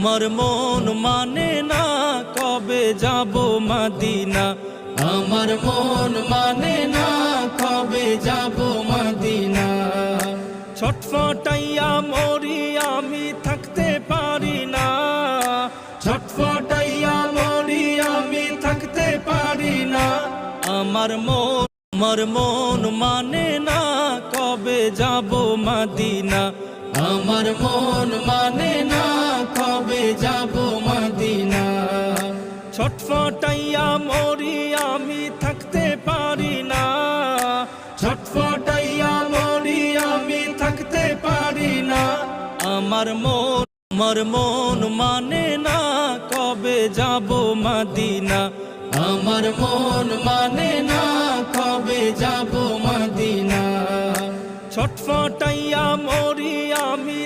আমার মন মানে না কবে যাব মদিনা, আমার মন মানে না কবে যাব মদিনা। ছটফটাইয়া মরি আমি থাকতে পারি না, ছটফটাইয়া মরি আমি থাকতে পারি না। আমার মন মানে না কবে যাব মদিনা, আমার মন মানে না কবে যাব মদিনা। ছটফটাইয়া মরি আমি থাকতে পারি না, ছটফটাইয়া মরি আমি থাকতে পারি না। আমার মন মানে না কবে যাব মদিনা, আমার মন মানে না কবে যাব মদিনা। ছটফটাইয়া মরি আমি